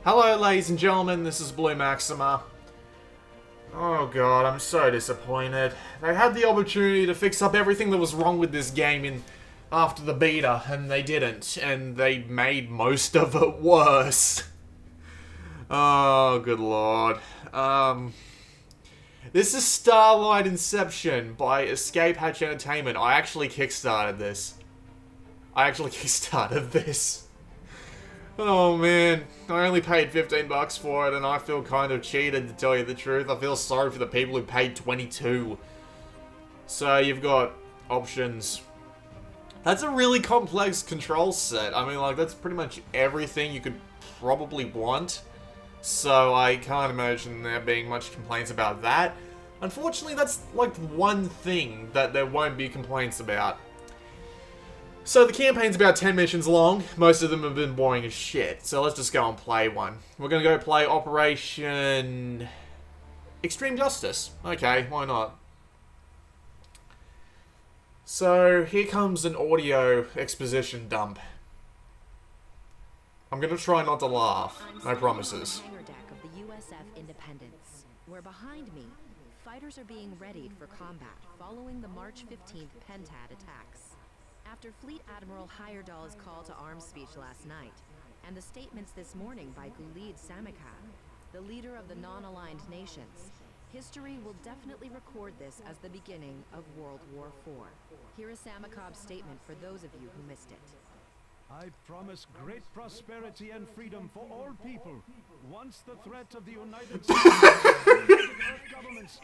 Hello, ladies and gentlemen, this is Blue Maxima. Oh god, I'm so disappointed. They had the opportunity to fix up everything that was wrong with this game after the beta, and they didn't, and they made most of it worse. Oh, good lord. This is Starlight Inception by Escape Hatch Entertainment. I actually kickstarted this. Oh man, I only paid 15 bucks for it and I feel kind of cheated, to tell you the truth. I feel sorry for the people who paid 22. So you've got options. That's a really complex control set. I mean, like, that's pretty much everything you could probably want. So I can't imagine there being much complaints about that. Unfortunately, that's like one thing that there won't be complaints about. So the campaign's about 10 missions long. Most of them have been boring as shit. So let's just go and play one. We're going to go play Operation Extreme Justice. Okay, why not? So here comes an audio exposition dump. I'm going to try not to laugh. No promises. Deck of the USF Independence, where behind me, fighters are being readied for combat following the March 15th Pentad attacks. After Fleet Admiral Heyerdahl's call to arms speech last night, and the statements this morning by Gulid Samikab, the leader of the non-aligned nations, history will definitely record this as the beginning of World War IV. Here is Samikab's statement for those of you who missed it. I promise great prosperity and freedom for all people once the threat of the United States governments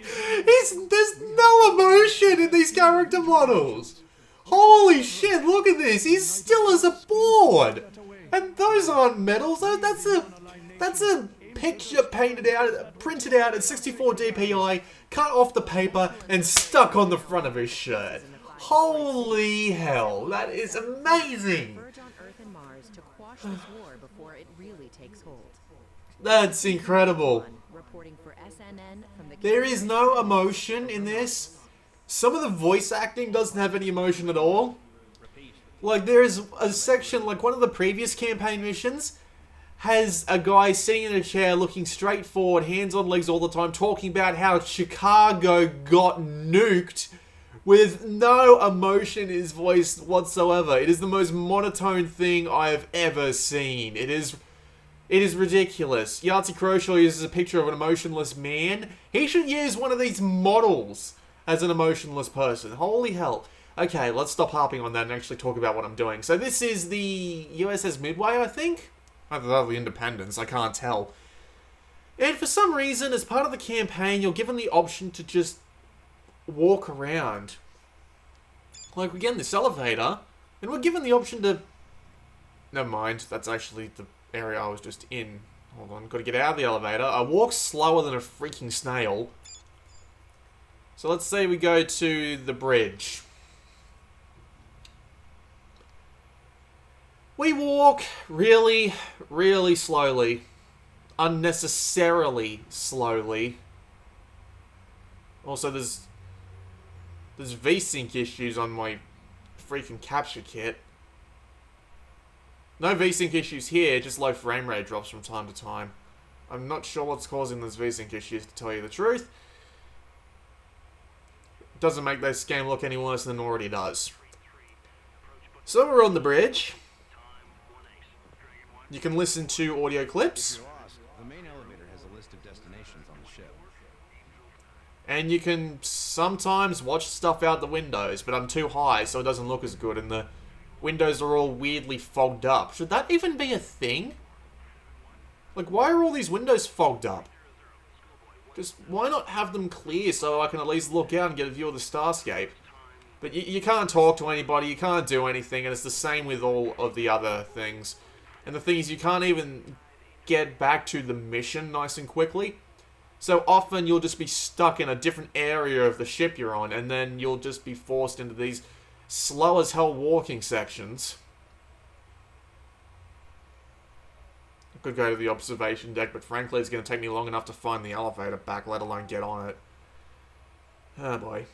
There's no emotion in these character models. Holy shit, look at this. He's still as a board. And those aren't medals. That's a picture printed out at 64 DPI, cut off the paper, and stuck on the front of his shirt. Holy hell, that is amazing. That's incredible. There is no emotion in this. Some of the voice acting doesn't have any emotion at all. Like, there is a section, like one of the previous campaign missions, has a guy sitting in a chair looking straight forward, hands on legs all the time, talking about how Chicago got nuked with no emotion in his voice whatsoever. It is the most monotone thing I have ever seen. It is ridiculous. Yahtzee Croshaw uses a picture of an emotionless man. He should use one of these models as an emotionless person. Holy hell. Okay, let's stop harping on that and actually talk about what I'm doing. So this is the USS Midway, I think? Either that or the Independence, I can't tell. And for some reason, as part of the campaign, you're given the option to just walk around. Like, we get in this elevator, and we're given the option to... Never mind, that's actually the area I was just in. Hold on, gotta get out of the elevator. I walk slower than a freaking snail. So let's say we go to the bridge. We walk really, really slowly. Unnecessarily slowly. Also, there's V-Sync issues on my freaking capture kit. No V-Sync issues here, just low frame rate drops from time to time. I'm not sure what's causing those V-Sync issues, to tell you the truth. Doesn't make this game look any worse than it already does. So we're on the bridge. You can listen to audio clips. The main elevator has a list of destinations on the ship. And you can sometimes watch stuff out the windows, but I'm too high so it doesn't look as good and the windows are all weirdly fogged up. Should that even be a thing? Like, why are all these windows fogged up? Just, why not have them clear so I can at least look out and get a view of the starscape? But you can't talk to anybody, you can't do anything, and it's the same with all of the other things. And the thing is, you can't even get back to the mission nice and quickly. So often you'll just be stuck in a different area of the ship you're on, and then you'll just be forced into these slow as hell walking sections. Could go to the observation deck, but frankly it's going to take me long enough to find the elevator back, let alone get on it. Oh boy.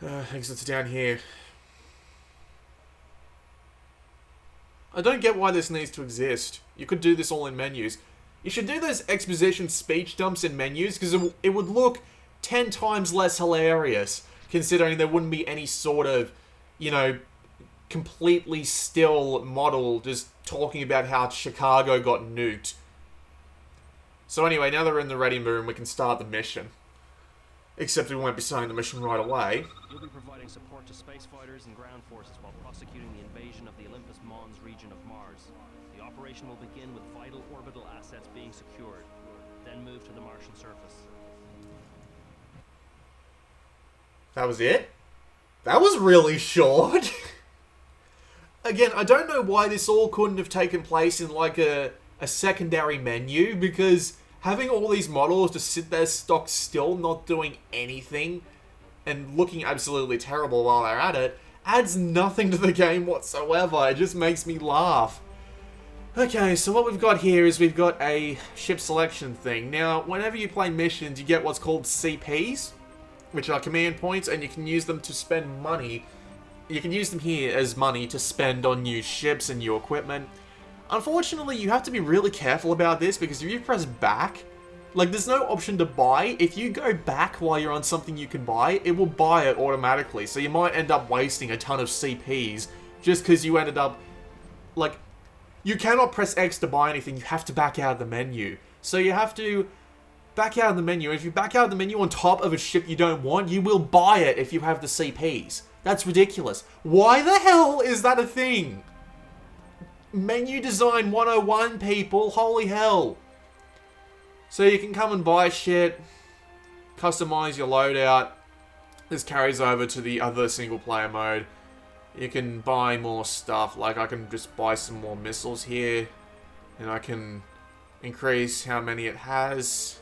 Exit's down here. I don't get why this needs to exist. You could do this all in menus. You should do those exposition speech dumps in menus, because it would look 10 times less hilarious, considering there wouldn't be any sort of, you know, completely still model just talking about how Chicago got nuked. So anyway, now that we're in the ready room, we can start the mission. Except we won't be starting the mission right away. You'll be providing support to space fighters and ground forces while prosecuting the invasion of the Olympus Mons region of Mars. The operation will begin with vital orbital assets being secured, then move to the Martian surface. That was it? That was really short. Again, I don't know why this all couldn't have taken place in like a secondary menu, because having all these models just sit there stock still, not doing anything, and looking absolutely terrible while they're at it, adds nothing to the game whatsoever. It just makes me laugh. Okay, so what we've got here is we've got a ship selection thing. Now, whenever you play missions, you get what's called CPs, which are command points, and you can use them to spend money. You can use them here as money to spend on new ships and new equipment. Unfortunately, you have to be really careful about this, because if you press back, like, there's no option to buy. If you go back while you're on something you can buy, it will buy it automatically. So you might end up wasting a ton of CPs just because you ended up, like, you cannot press X to buy anything. You have to back out of the menu. So you have to back out of the menu. If you back out of the menu on top of a ship you don't want, you will buy it if you have the CPs. That's ridiculous. Why the hell is that a thing? Menu design 101, people. Holy hell. So you can come and buy shit, customize your loadout. This carries over to the other single player mode. You can buy more stuff, like I can just buy some more missiles here, and I can increase how many it has,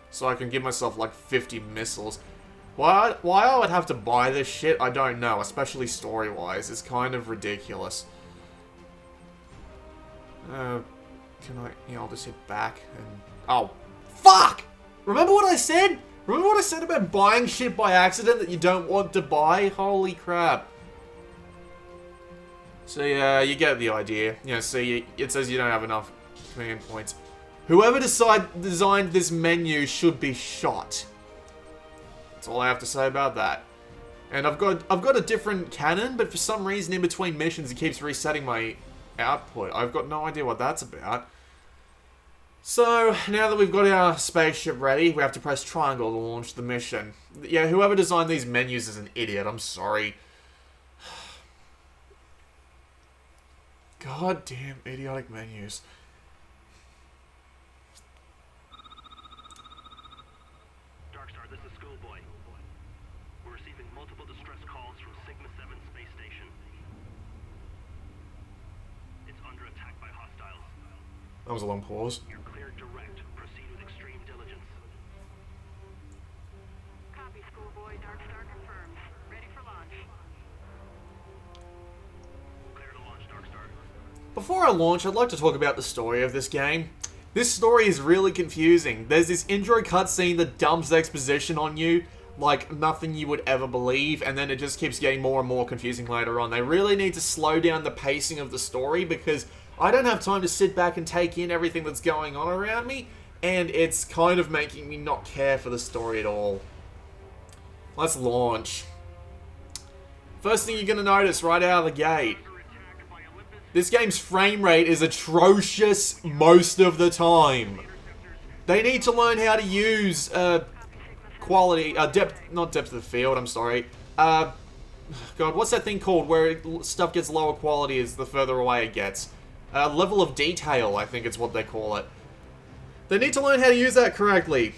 so I can give myself like 50 missiles. Why I would have to buy this shit, I don't know, especially story-wise. It's kind of ridiculous. Can I... Yeah, I'll just hit back and... Oh, fuck! Remember what I said? Remember what I said about buying shit by accident that you don't want to buy? Holy crap. So yeah, you get the idea. You know, see, it says you don't have enough command points. Whoever designed this menu should be shot. That's all I have to say about that. And I've got a different cannon, but for some reason in between missions it keeps resetting my output. I've got no idea what that's about. So, now that we've got our spaceship ready, we have to press triangle to launch the mission. Yeah, whoever designed these menus is an idiot, I'm sorry. Goddamn idiotic menus. Darkstar, this is Schoolboy. We're receiving multiple distress calls from Sigma 7 space station. It's under attack by hostiles. That was a long pause. You're cleared direct. Proceed with extreme diligence. Copy, Schoolboy. Darkstar confirmed. Ready for launch. Clear to launch, Darkstar. Before I launch, I'd like to talk about the story of this game. This story is really confusing. There's this intro cutscene that dumps exposition on you like nothing you would ever believe, and then it just keeps getting more and more confusing later on. They really need to slow down the pacing of the story, because I don't have time to sit back and take in everything that's going on around me, and it's kind of making me not care for the story at all. Let's launch. First thing you're going to notice right out of the gate. This game's frame rate is atrocious most of the time. They need to learn how to use quality, not depth of field, I'm sorry. God, what's that thing called where stuff gets lower quality as the further away it gets? Level of detail, I think it's what they call it. They need to learn how to use that correctly.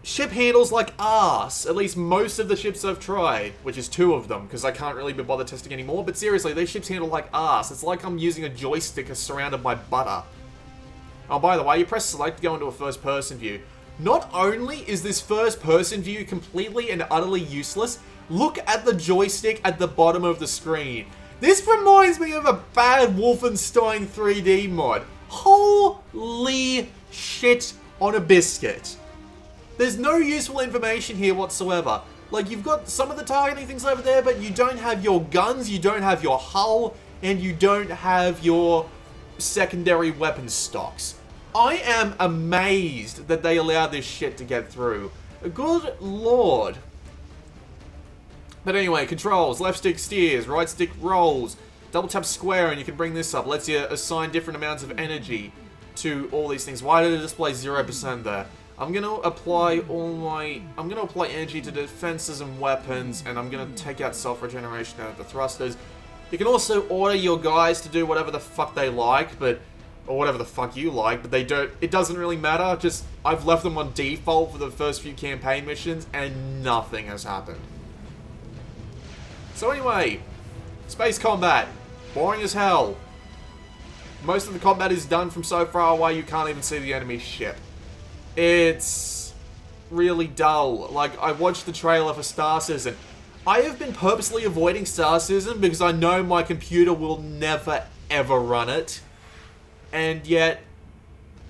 Ship handles like arse, at least most of the ships I've tried, which is 2 of them, because I can't really be bothered testing anymore, but seriously, these ships handle like arse. It's like I'm using a joystick surrounded by butter. Oh, by the way, you press select to go into a first-person view. Not only is this first-person view completely and utterly useless, look at the joystick at the bottom of the screen. This reminds me of a bad Wolfenstein 3D mod. Holy shit on a biscuit. There's no useful information here whatsoever. Like, you've got some of the targeting things over there, but you don't have your guns, you don't have your hull. and you don't have your secondary weapon stocks. I am amazed that they allowed this shit to get through. Good lord. But anyway, controls. Left stick steers, right stick rolls. Double tap square and you can bring this up. Lets you assign different amounts of energy to all these things. Why did it display 0% there? I'm gonna apply energy to defenses and weapons, and I'm gonna take out self-regeneration out of the thrusters. You can also order your guys to do whatever the fuck they like, or whatever the fuck you like, but it doesn't really matter. Just, I've left them on default for the first few campaign missions, and nothing has happened. So anyway, space combat. Boring as hell. Most of the combat is done from so far away you can't even see the enemy ship. It's really dull. Like, I watched the trailer for Star Citizen. I have been purposely avoiding Star Citizen because I know my computer will never, ever run it. And yet,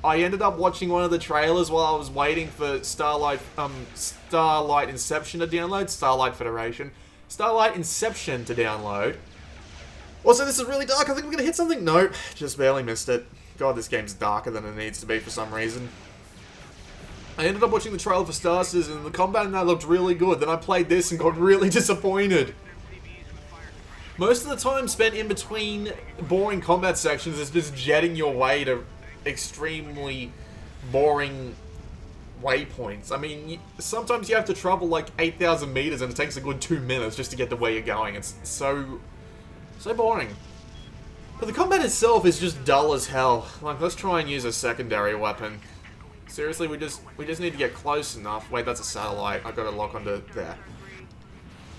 I ended up watching one of the trailers while I was waiting for Starlight Inception to download. Starlight Inception to download. Also, this is really dark. I think we're going to hit something. Nope, just barely missed it. God, this game's darker than it needs to be for some reason. I ended up watching the trailer for Star Citizen, and the combat in that looked really good. Then I played this and got really disappointed. Most of the time spent in between boring combat sections is just jetting your way to extremely boring waypoints. I mean, sometimes you have to travel like 8,000 meters and it takes a good 2 minutes just to get to where you're going. It's so boring. But the combat itself is just dull as hell. Like, let's try and use a secondary weapon. Seriously, we just need to get close enough. Wait, that's a satellite. I gotta lock onto there.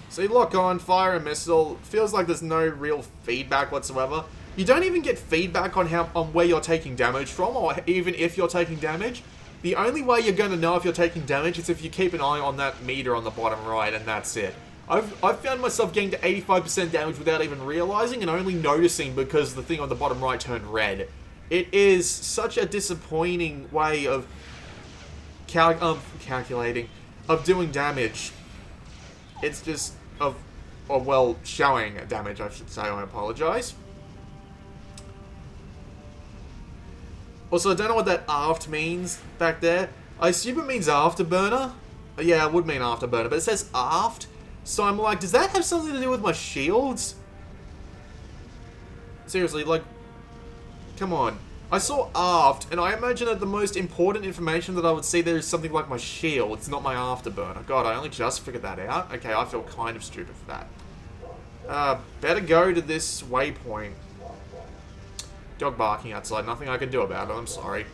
So you lock on, fire a missile. Feels like there's no real feedback whatsoever. You don't even get feedback on where you're taking damage from, or even if you're taking damage. The only way you're gonna know if you're taking damage is if you keep an eye on that meter on the bottom right, and that's it. I've found myself getting to 85% damage without even realizing and only noticing because the thing on the bottom right turned red. It is such a disappointing way of calculating, of doing damage. It's just showing damage, I should say. I apologize. Also, I don't know what that aft means back there. I assume it means afterburner. Yeah, it would mean afterburner, but it says aft. So I'm like, does that have something to do with my shields? Seriously, like, come on. I saw aft, and I imagine that the most important information that I would see there is something like my shields, not my afterburner. God, I only just figured that out. Okay, I feel kind of stupid for that. Better go to this waypoint. Dog barking outside, nothing I can do about it, I'm sorry.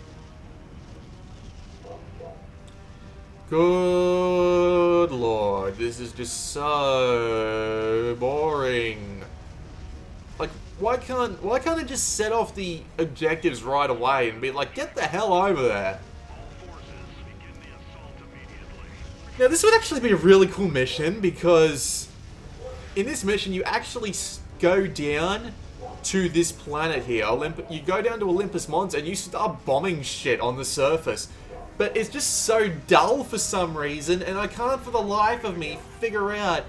Good lord, this is just so boring. Like, why can't it just set off the objectives right away and be like, get the hell over there? Now, this would actually be a really cool mission, because in this mission, you actually go down to this planet here. You go down to Olympus Mons and you start bombing shit on the surface. But it's just so dull for some reason, and I can't for the life of me figure out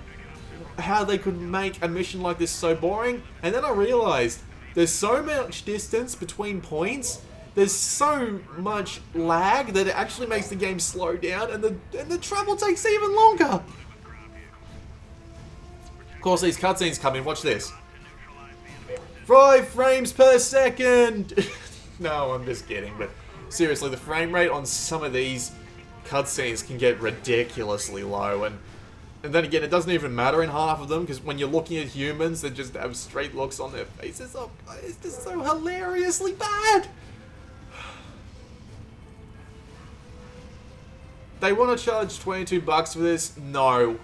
how they could make a mission like this so boring. And then I realized there's so much distance between points, there's so much lag that it actually makes the game slow down, and the travel takes even longer. Of course, these cutscenes come in. Watch this. 5 frames per second. No, I'm just kidding, but seriously, the frame rate on some of these cutscenes can get ridiculously low, and then again, it doesn't even matter in half of them, because when you're looking at humans, they just have straight looks on their faces. Oh, it's just so hilariously bad. They want to charge $22 for this? No.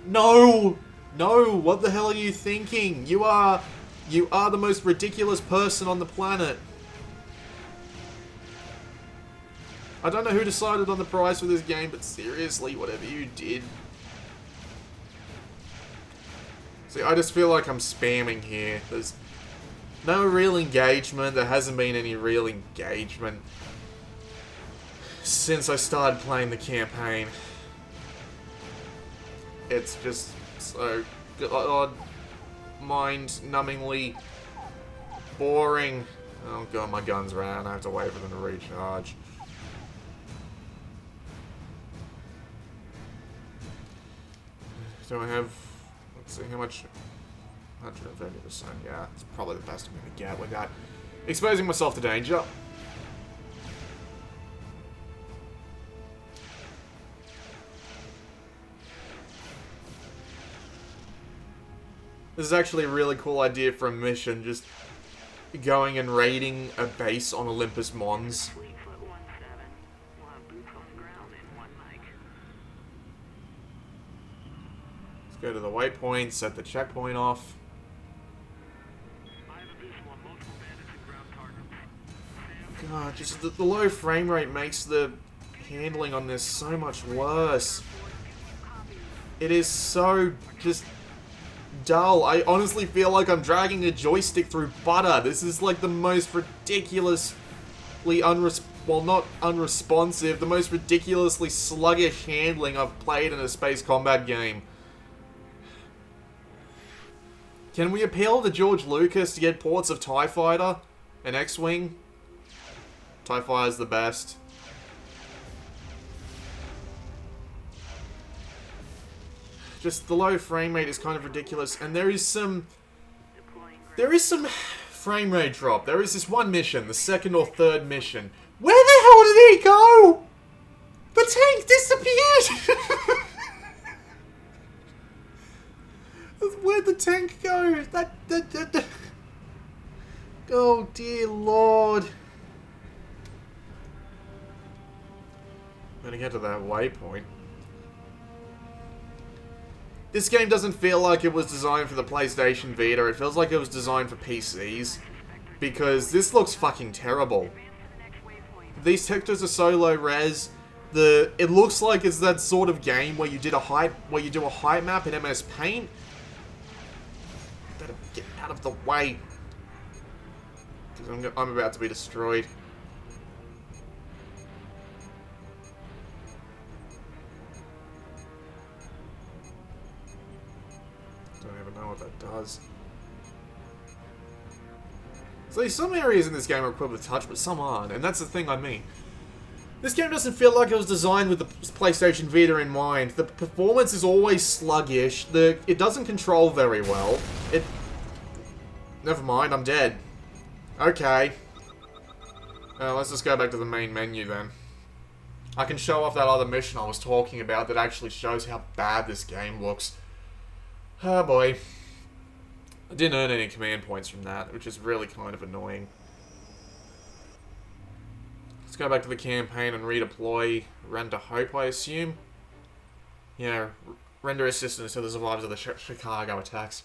No! No! What the hell are you thinking? You are the most ridiculous person on the planet. I don't know who decided on the price for this game, but seriously, whatever you did. See, I just feel like I'm spamming here. There's no real engagement. There hasn't been any real engagement since I started playing the campaign. It's just so odd. mind-numbingly boring. Oh god, my gun's ran. I have to wait for them to recharge. Do I have... Let's see, how much... 130%, yeah. It's probably the best I'm going to get without exposing myself to danger. This is actually a really cool idea for a mission, just going and raiding a base on Olympus Mons. Fleetfoot 17. We'll have boots on the ground in 1 mic. Let's go to the waypoint, set the checkpoint off. I have a visual on multiple bandits and ground targets. God, just the low frame rate makes the handling on this so much worse. It is so just dull. I honestly feel like I'm dragging a joystick through butter. This is like the most ridiculously not unresponsive, the most ridiculously sluggish handling I've played in a space combat game. Can we appeal to George Lucas to get ports of TIE Fighter and X-Wing? TIE Fighter's the best. Just the low frame rate is kind of ridiculous, and there is some frame rate drop. There is this one mission, the second or third mission. Where the hell did he go? The tank disappeared. Where'd the tank go? Oh dear Lord. I'm gonna get to that waypoint. This game doesn't feel like it was designed for the PlayStation Vita. It feels like it was designed for PCs. Because this looks fucking terrible. These textures are so low res. It looks like it's that sort of game where you do a height map in MS Paint. Better get out of the way. Because I'm about to be destroyed. Don't even know what that does. So some areas in this game are equipped with touch, but some aren't, and that's the thing I mean. This game doesn't feel like it was designed with the PlayStation Vita in mind. The performance is always sluggish. It doesn't control very well. Never mind, I'm dead. Okay. Let's just go back to the main menu then. I can show off that other mission I was talking about that actually shows how bad this game looks. Oh boy. I didn't earn any command points from that, which is really kind of annoying. Let's go back to the campaign and redeploy Render Hope, I assume. Yeah, render assistance to the survivors of the Chicago attacks.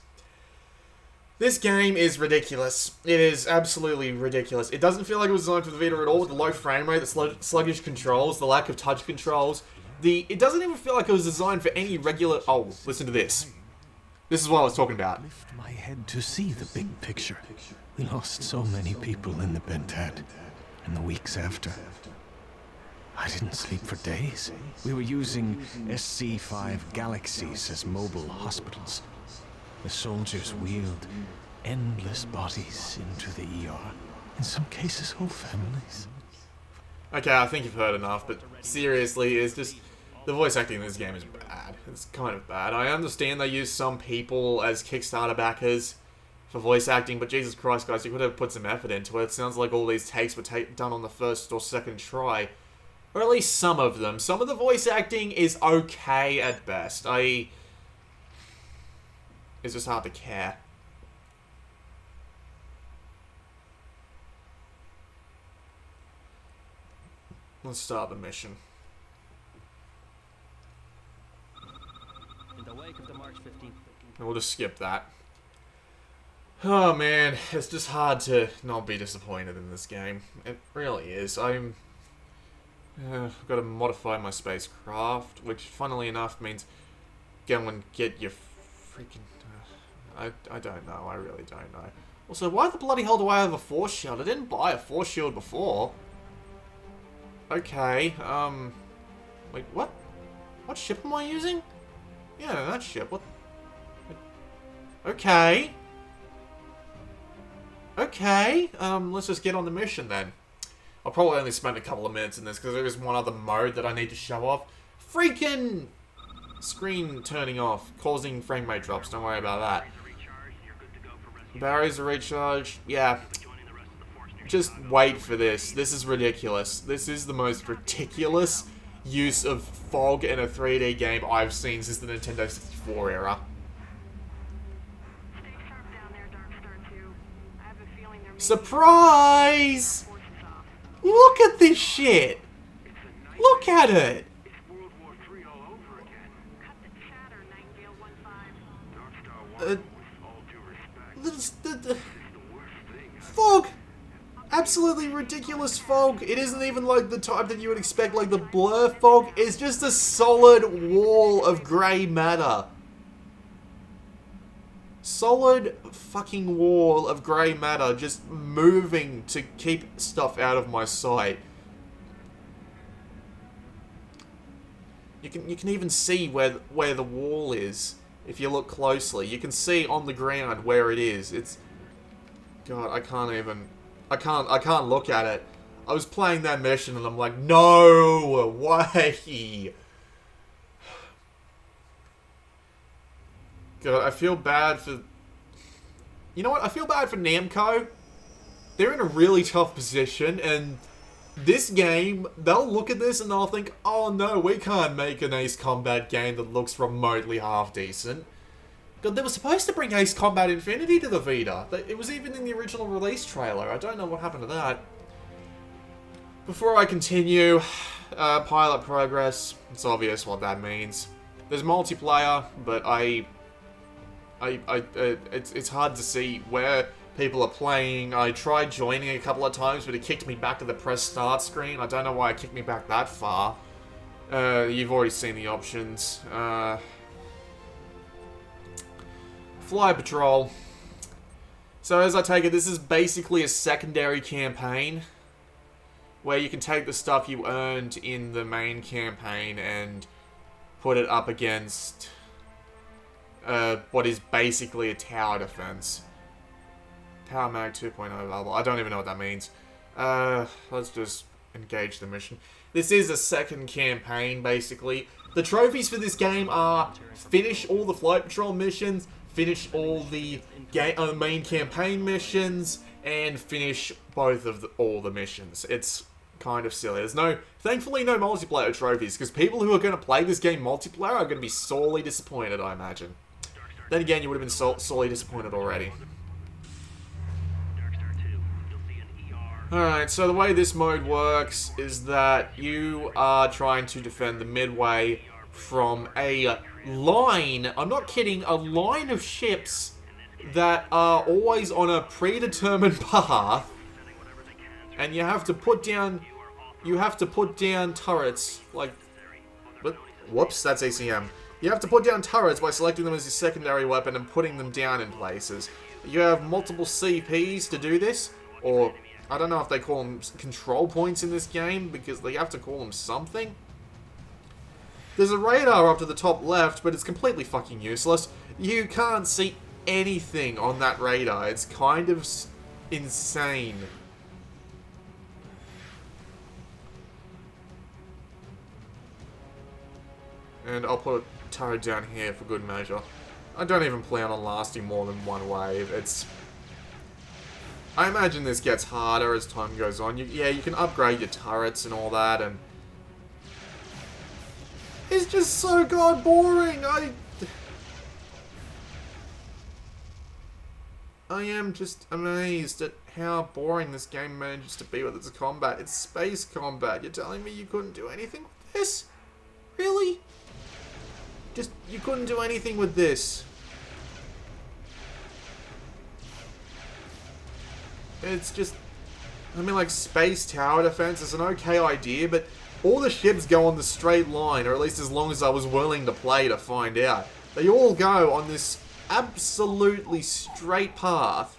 This game is ridiculous. It is absolutely ridiculous. It doesn't feel like it was designed for the Vita at all, with the low frame rate, the sluggish controls, the lack of touch controls. It doesn't even feel like it was designed for any regular... Oh, listen to this. This is what I was talking about. Lift my head to see the big picture. We lost so many people in the Pentad, and the weeks after. I didn't sleep for days. We were using SC-5 Galaxies as mobile hospitals. The soldiers wheeled endless bodies into the ER. In some cases, whole families. Okay, I think you've heard enough, but seriously, it's just... The voice acting in this game is bad. It's kind of bad. I understand they use some people as Kickstarter backers for voice acting, but Jesus Christ, guys, you could have put some effort into it. It sounds like all these takes were done on the first or second try. Or at least some of them. Some of the voice acting is okay at best. It's just hard to care. Let's start the mission. In the wake of the March 15th. We'll just skip that. Oh man, it's just hard to not be disappointed in this game. It really is. I've got to modify my spacecraft, which funnily enough means go and get your freaking... I don't know, I really don't know. Also, why the bloody hell do I have a force shield? I didn't buy a force shield before. Okay, wait, what? What ship am I using? Yeah, that ship, what? Okay. Okay, let's just get on the mission then. I'll probably only spend a couple of minutes in this because there is one other mode that I need to show off. Freaking screen turning off, causing frame rate drops. Don't worry about that. Barriers are recharged. Yeah. Just wait for this. This is ridiculous. This is the most ridiculous use of fog in a 3D game I've seen since the Nintendo 64 era. Stay sharp down there, Darkstar 2. I have a feeling there may Surprise! be forces off. Look at this shit! Look at it! It's World War III all over again. Cut the chatter, Nightingale 1-5. Darkstar 1, Uh, with all due respect, the the worst thing. fog! Absolutely ridiculous fog. It isn't even like the type that you would expect, like the blur fog. It's just a solid wall of grey matter. Solid fucking wall of grey matter just moving to keep stuff out of my sight. You can even see where the wall is if you look closely. You can see on the ground where it is. It's God, I can't look at it. I was playing that mission and I'm like, no way. God, I feel bad for... You know what? I feel bad for Namco. They're in a really tough position, and this game, they'll look at this and they'll think, oh no, we can't make an Ace Combat game that looks remotely half-decent. God, they were supposed to bring Ace Combat Infinity to the Vita. It was even in the original release trailer. I don't know what happened to that. Before I continue, pilot progress. It's obvious what that means. There's multiplayer, but it's hard to see where people are playing. I tried joining a couple of times, but it kicked me back to the press start screen. I don't know why it kicked me back that far. You've already seen the options. Fly Patrol. So as I take it, this is basically a secondary campaign where you can take the stuff you earned in the main campaign and put it up against what is basically a tower defense. Power Mag 2.0 available. I don't even know what that means. Let's just engage the mission. This is a second campaign, basically. The trophies for this game are finish all the Flight Patrol missions, finish all the main campaign missions, and finish both of all the missions. It's kind of silly. There's thankfully no multiplayer trophies, because people who are going to play this game multiplayer are going to be sorely disappointed, I imagine. Then again, you would have been sorely disappointed already. Darkstar 2, you'll see an ER. Alright, so the way this mode works is that you are trying to defend the Midway from a line, I'm not kidding, a line of ships that are always on a predetermined path, and you have to put down turrets, like, whoops, that's ACM. You have to put down turrets by selecting them as your secondary weapon and putting them down in places. You have multiple CPs to do this, or I don't know if they call them control points in this game, because they have to call them something. There's a radar up to the top left, but it's completely fucking useless. You can't see anything on that radar. It's kind of insane. And I'll put a turret down here for good measure. I don't even plan on lasting more than one wave. I imagine this gets harder as time goes on. Yeah, you can upgrade your turrets and all that, and it's just so god boring. I am just amazed at how boring this game manages to be with its combat. It's space combat. You're telling me you couldn't do anything with this? Really? You couldn't do anything with this. It's just, I mean, like, space tower defense is an okay idea, but all the ships go on the straight line, or at least as long as I was willing to play to find out. They all go on this absolutely straight path.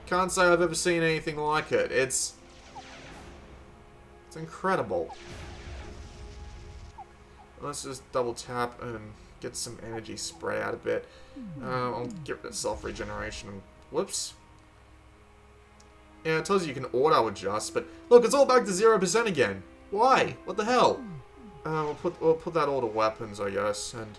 Can't say I've ever seen anything like it. It's incredible. Let's just double tap and get some energy spread out a bit. I'll get rid of self-regeneration and... Whoops. Yeah, it tells you can auto-adjust, but look, it's all back to 0% again. Why? What the hell? We'll put that all to weapons, I guess, and...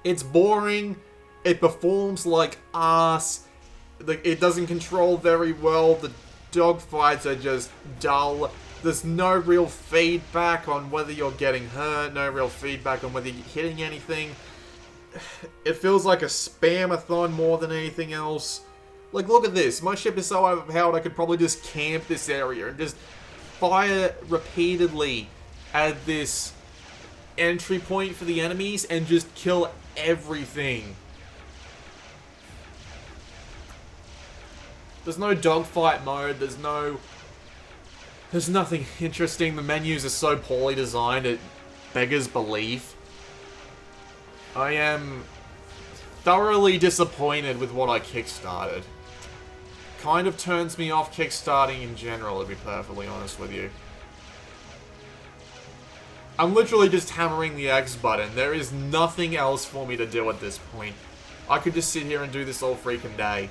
It's boring. It performs like ass. It doesn't control very well. The dogfights are just dull. There's no real feedback on whether you're getting hurt. No real feedback on whether you're hitting anything. It feels like a spam-a-thon more than anything else. Like, look at this. My ship is so overpowered I could probably just camp this area and just fire repeatedly at this entry point for the enemies and just kill everything. There's no dogfight mode, there's nothing interesting. The menus are so poorly designed, it beggars belief. I am thoroughly disappointed with what I kickstarted. Kind of turns me off kickstarting in general, to be perfectly honest with you. I'm literally just hammering the X button. There is nothing else for me to do at this point. I could just sit here and do this all freaking day.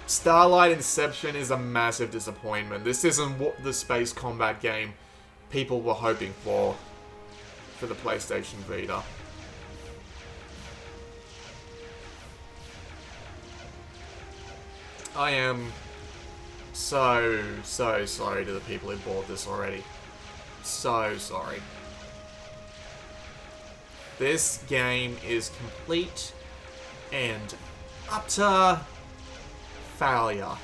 Starlight Inception is a massive disappointment. This isn't what the space combat game people were hoping for the PlayStation Vita. I am so sorry to the people who bought this already. So sorry. This game is complete and utter failure.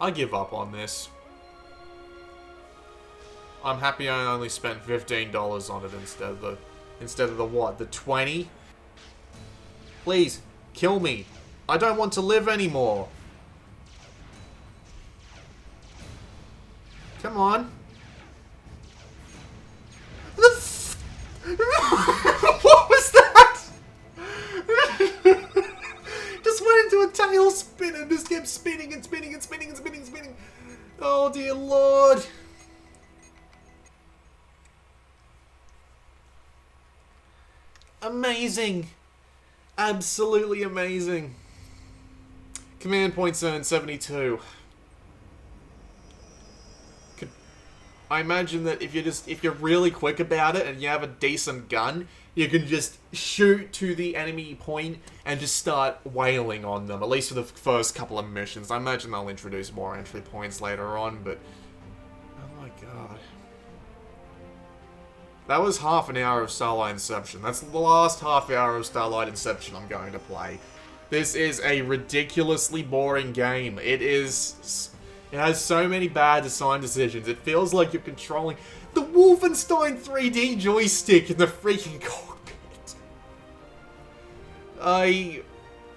I give up on this. I'm happy I only spent $15 on it instead of the what? The 20? Please, kill me. I don't want to live anymore. Come on. What was that? Just went into a tailspin and just kept spinning and spinning and spinning and spinning and spinning. Oh dear Lord. Amazing. Absolutely amazing. Command points earned 72. I imagine that if you're really quick about it and you have a decent gun, you can just shoot to the enemy point and just start wailing on them, at least for the first couple of missions. I imagine they'll introduce more entry points later on, but... Oh my god. That was half an hour of Starlight Inception. That's the last half hour of Starlight Inception I'm going to play. This is a ridiculously boring game. It has so many bad design decisions. It feels like you're controlling the Wolfenstein 3D joystick in the freaking cockpit.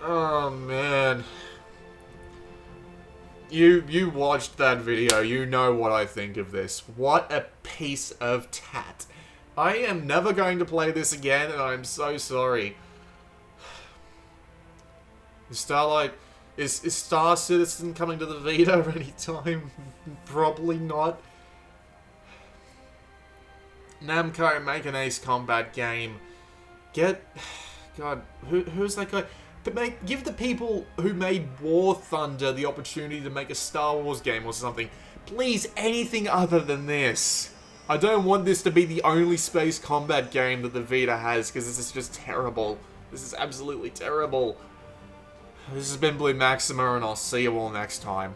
Oh man. You watched that video. You know what I think of this. What a piece of tat. I am never going to play this again, and I'm so sorry. Starlight... Is Star Citizen coming to the Vita anytime? Probably not. Namco, make an Ace Combat game. God, who's that guy? Give the people who made War Thunder the opportunity to make a Star Wars game or something. Please, anything other than this. I don't want this to be the only space combat game that the Vita has, because this is just terrible. This is absolutely terrible. This has been Blue Maxima, and I'll see you all next time.